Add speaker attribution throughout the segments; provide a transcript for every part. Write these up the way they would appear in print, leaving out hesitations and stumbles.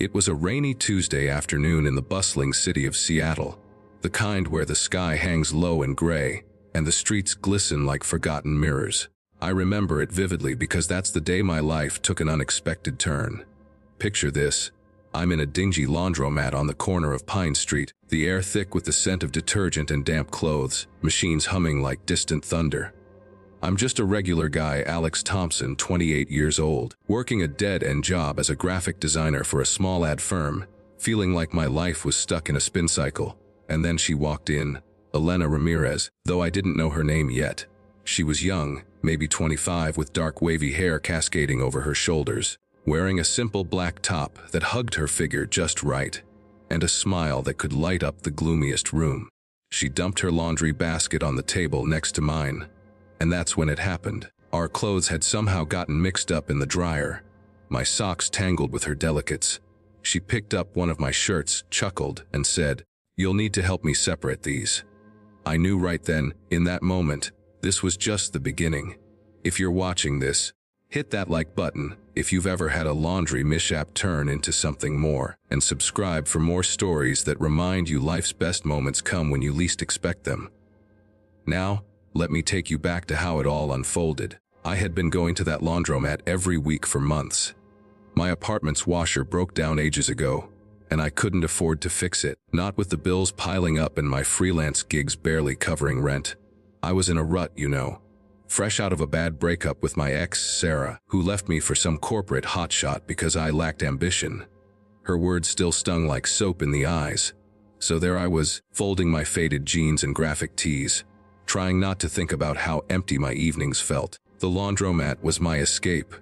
Speaker 1: It was a rainy Tuesday afternoon in the bustling city of Seattle, the kind where the sky hangs low and gray, and the streets glisten like forgotten mirrors. I remember it vividly because that's the day my life took an unexpected turn. Picture this. I'm in a dingy laundromat on the corner of Pine Street, the air thick with the scent of detergent and damp clothes, machines humming like distant thunder. I'm just a regular guy, Alex Thompson, 28 years old, working a dead-end job as a graphic designer for a small ad firm, feeling like my life was stuck in a spin cycle. And then she walked in, Elena Ramirez, though I didn't know her name yet. She was young, maybe 25, with dark wavy hair cascading over her shoulders, wearing a simple black top that hugged her figure just right, and a smile that could light up the gloomiest room. She dumped her laundry basket on the table next to mine. And that's when it happened. Our clothes had somehow gotten mixed up in the dryer, my socks tangled with her delicates. She picked up one of my shirts, chuckled, and said, "You'll need to help me separate these." I knew right then, in that moment, this was just the beginning. If you're watching this, hit that like button if you've ever had a laundry mishap turn into something more, and subscribe for more stories that remind you life's best moments come when you least expect them. Now, let me take you back to how it all unfolded. I had been going to that laundromat every week for months. My apartment's washer broke down ages ago, and I couldn't afford to fix it, not with the bills piling up and my freelance gigs barely covering rent. I was in a rut, you know. Fresh out of a bad breakup with my ex, Sarah, who left me for some corporate hotshot because I lacked ambition. Her words still stung like soap in the eyes. So there I was, folding my faded jeans and graphic tees, trying not to think about how empty my evenings felt. The laundromat was my escape,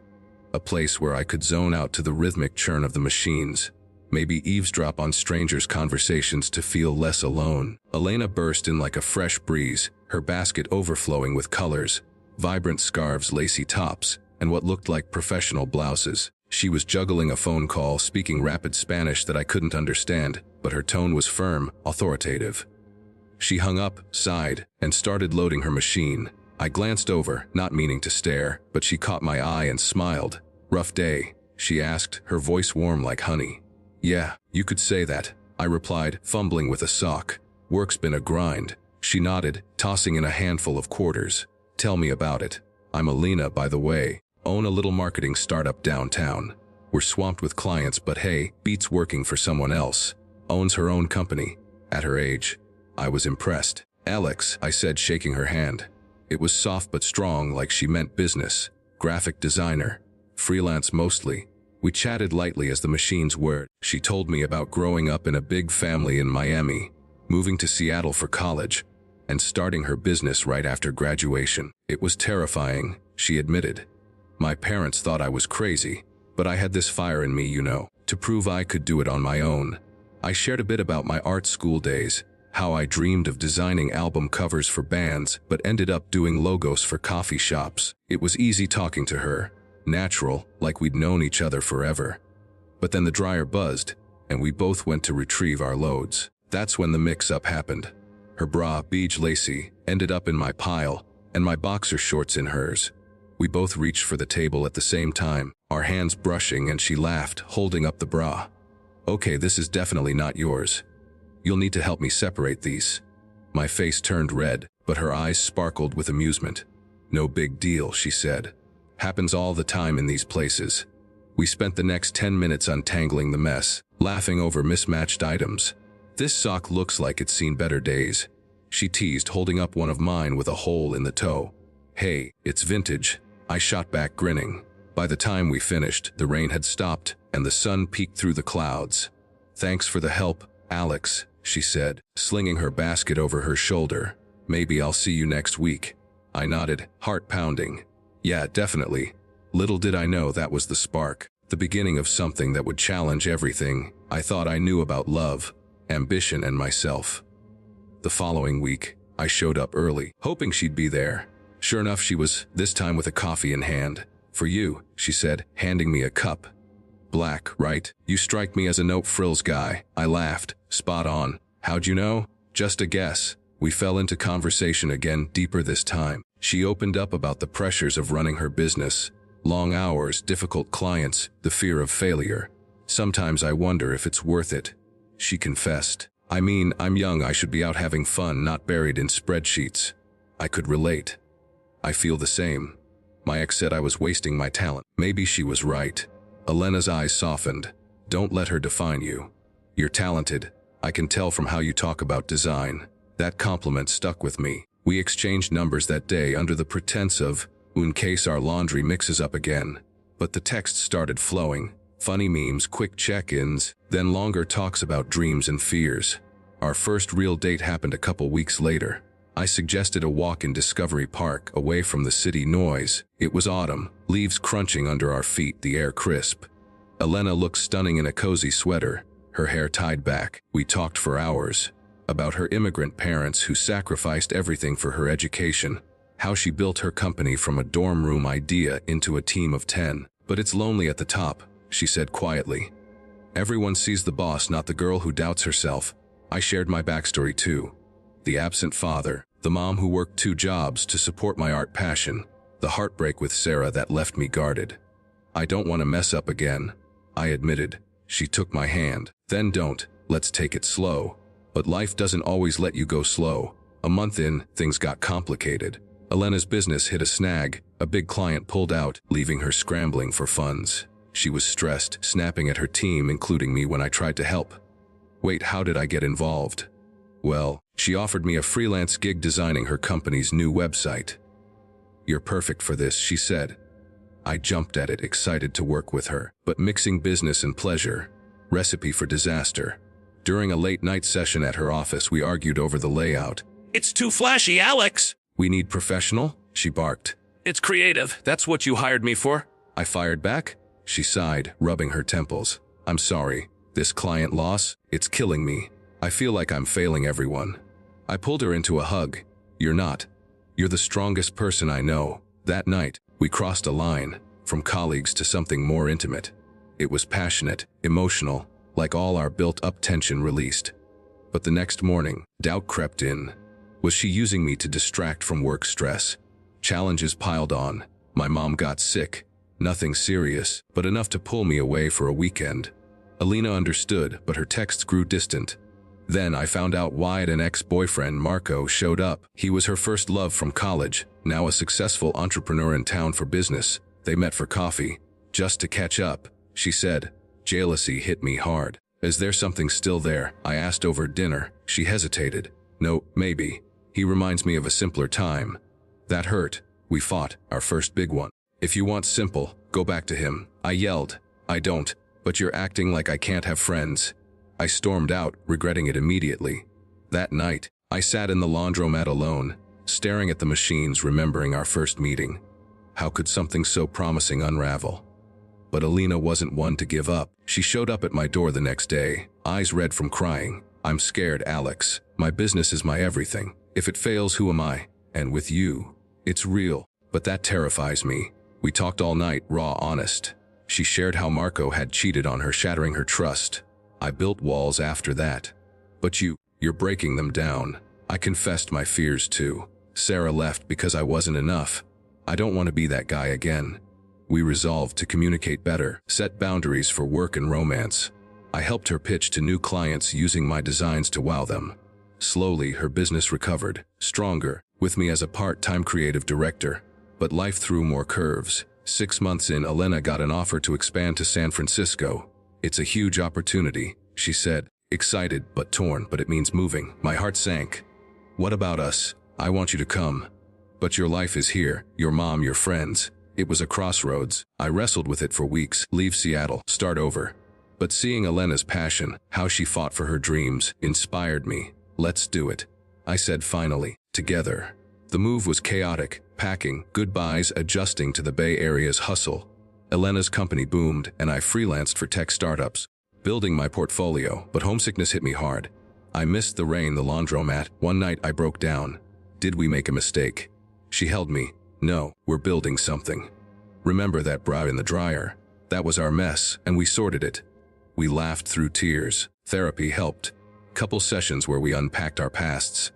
Speaker 1: a place where I could zone out to the rhythmic churn of the machines, maybe eavesdrop on strangers' conversations to feel less alone. Elena burst in like a fresh breeze, her basket overflowing with colors, vibrant scarves, lacy tops, and what looked like professional blouses. She was juggling a phone call, speaking rapid Spanish that I couldn't understand, but her tone was firm, authoritative. She hung up, sighed, and started loading her machine. I glanced over, not meaning to stare, but she caught my eye and smiled. "Rough day?" she asked, her voice warm like honey. "Yeah, you could say that," I replied, fumbling with a sock. "Work's been a grind." She nodded, tossing in a handful of quarters. "Tell me about it. I'm Elena, by the way. Own a little marketing startup downtown. We're swamped with clients, but hey, beats working for someone else. Owns her own company. At her age." I was impressed. "Alex," I said, shaking her hand. It was soft but strong, like she meant business. "Graphic designer. Freelance mostly." We chatted lightly as the machines whirred. She told me about growing up in a big family in Miami, moving to Seattle for college, and starting her business right after graduation. "It was terrifying," she admitted. "My parents thought I was crazy, but I had this fire in me, you know, to prove I could do it on my own." I shared a bit about my art school days, how I dreamed of designing album covers for bands, but ended up doing logos for coffee shops. It was easy talking to her, natural, like we'd known each other forever. But then the dryer buzzed, and we both went to retrieve our loads. That's when the mix-up happened. Her bra, beige lacy, ended up in my pile, and my boxer shorts in hers. We both reached for the table at the same time, our hands brushing, and she laughed, holding up the bra. "Okay, this is definitely not yours. You'll need to help me separate these." My face turned red, but her eyes sparkled with amusement. "No big deal," she said. "Happens all the time in these places." We spent the next 10 minutes untangling the mess, laughing over mismatched items. "This sock looks like it's seen better days," she teased, holding up one of mine with a hole in the toe. "Hey, it's vintage," I shot back, grinning. By the time we finished, the rain had stopped, and the sun peeked through the clouds. "Thanks for the help, Alex," she said, slinging her basket over her shoulder. "Maybe I'll see you next week." I nodded, heart pounding. "Yeah, definitely." Little did I know that was the spark, the beginning of something that would challenge everything I thought I knew about love, ambition, and myself. The following week, I showed up early, hoping she'd be there. Sure enough, she was, this time with a coffee in hand. "For you," she said, handing me a cup. "Black, right? You strike me as a no-frills guy." I laughed. "Spot on. How'd you know?" "Just a guess." We fell into conversation again, deeper this time. She opened up about the pressures of running her business. Long hours, difficult clients, the fear of failure. Sometimes I wonder if it's worth it. She confessed. I mean, I'm young, I should be out having fun, not buried in spreadsheets. I could relate. I feel the same. My ex said I was wasting my talent. Maybe she was right. Elena's eyes softened. Don't let her define you. You're talented. I can tell from how you talk about design. That compliment stuck with me. We exchanged numbers that day under the pretense of, in case our laundry mixes up again. But the text started flowing. Funny memes, quick check-ins, then longer talks about dreams and fears. Our first real date happened a couple weeks later. I suggested a walk in Discovery Park, away from the city noise. It was autumn, leaves crunching under our feet, the air crisp. Elena looked stunning in a cozy sweater, her hair tied back. We talked for hours. About her immigrant parents who sacrificed everything for her education. How she built her company from a dorm room idea into a team of 10. But it's lonely at the top, she said quietly. Everyone sees the boss, not the girl who doubts herself. I shared my backstory too. The absent father, the mom who worked 2 jobs to support my art passion, the heartbreak with Sarah that left me guarded. I don't want to mess up again, I admitted. She took my hand. Then don't, let's take it slow. But life doesn't always let you go slow. A month in, things got complicated. Elena's business hit a snag. A big client pulled out, leaving her scrambling for funds. She was stressed, snapping at her team, including me when I tried to help. Wait, how did I get involved? Well, she offered me a freelance gig designing her company's new website. You're perfect for this, she said. I jumped at it, excited to work with her, but mixing business and pleasure. Recipe for disaster. During a late-night session at her office, we argued over the layout.
Speaker 2: It's too flashy, Alex!
Speaker 1: We need professional, she barked.
Speaker 2: It's creative. That's what you hired me for.
Speaker 1: I fired back. She sighed, rubbing her temples. I'm sorry. This client loss, it's killing me. I feel like I'm failing everyone. I pulled her into a hug. You're not. You're the strongest person I know. That night, we crossed a line, from colleagues to something more intimate. It was passionate, emotional, like all our built-up tension released. But the next morning, doubt crept in. Was she using me to distract from work stress? Challenges piled on. My mom got sick. Nothing serious, but enough to pull me away for a weekend. Elena understood, but her texts grew distant. Then I found out why an ex-boyfriend, Marco, showed up. He was her first love from college, now a successful entrepreneur in town for business. They met for coffee, just to catch up, she said. Jealousy hit me hard. Is there something still there? I asked over dinner. She hesitated. No, maybe. He reminds me of a simpler time. That hurt. We fought, our first big one. If you want simple, go back to him. I yelled. I don't, but you're acting like I can't have friends. I stormed out, regretting it immediately. That night, I sat in the laundromat alone, staring at the machines, remembering our first meeting. How could something so promising unravel? But Elena wasn't one to give up. She showed up at my door the next day, eyes red from crying. I'm scared, Alex. My business is my everything. If it fails, who am I? And with you, it's real. But that terrifies me. We talked all night, raw, honest. She shared how Marco had cheated on her, shattering her trust. I built walls after that. But you're breaking them down. I confessed my fears too. Sarah left because I wasn't enough. I don't want to be that guy again. We resolved to communicate better, set boundaries for work and romance. I helped her pitch to new clients using my designs to wow them. Slowly, her business recovered, stronger, with me as a part-time creative director. But life threw more curves. 6 months in, Elena got an offer to expand to San Francisco. It's a huge opportunity, she said, excited but torn, but it means moving. My heart sank. What about us? I want you to come. But your life is here, your mom, your friends. It was a crossroads. I wrestled with it for weeks. Leave Seattle, start over. But seeing Elena's passion, how she fought for her dreams, inspired me. Let's do it, I said finally, together. The move was chaotic, packing, goodbyes, adjusting to the Bay Area's hustle. Elena's company boomed, and I freelanced for tech startups, building my portfolio, but homesickness hit me hard. I missed the rain, the laundromat. One night I broke down. Did we make a mistake? She held me. No, we're building something. Remember that bra in the dryer? That was our mess, and we sorted it. We laughed through tears. Therapy helped. Couple sessions where we unpacked our pasts.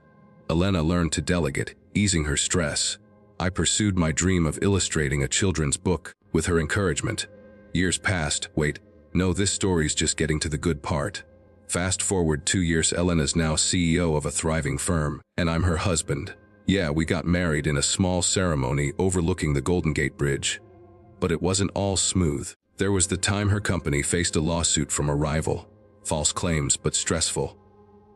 Speaker 1: Elena learned to delegate, easing her stress. I pursued my dream of illustrating a children's book with her encouragement. Years passed. Wait, No, this story's just getting to the good part. Fast forward 2 years, Elena's now CEO of a thriving firm, and I'm her husband. Yeah, we got married in a small ceremony overlooking the Golden Gate Bridge. But it wasn't all smooth. There was the time her company faced a lawsuit from a rival. False claims, but stressful.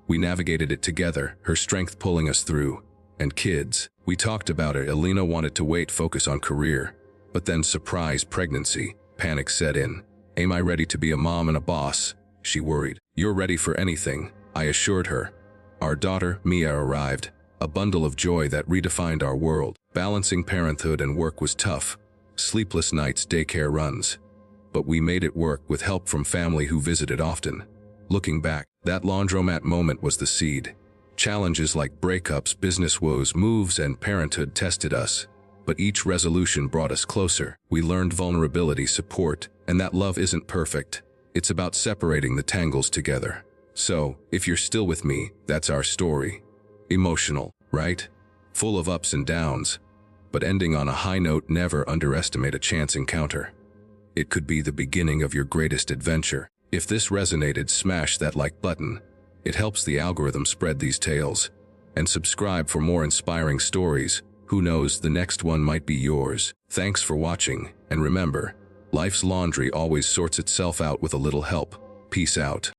Speaker 1: We navigated it together, her strength pulling us through. And kids. We talked about it. Elena wanted to wait, focus on career. But then surprise pregnancy. Panic set in. Am I ready to be a mom and a boss? She worried. You're ready for anything, I assured her. Our daughter, Mia, arrived. A bundle of joy that redefined our world. Balancing parenthood and work was tough. Sleepless nights, daycare runs. But we made it work with help from family who visited often. Looking back, that laundromat moment was the seed. Challenges like breakups, business woes, moves, and parenthood tested us. But each resolution brought us closer. We learned vulnerability, support, and that love isn't perfect. It's about separating the tangles together. So, if you're still with me, that's our story. Emotional, right? Full of ups and downs. But ending on a high note. Never underestimate a chance encounter. It could be the beginning of your greatest adventure. If this resonated, smash that like button. It helps the algorithm spread these tales. And subscribe for more inspiring stories. Who knows, the next one might be yours. Thanks for watching, and remember, life's laundry always sorts itself out with a little help. Peace out.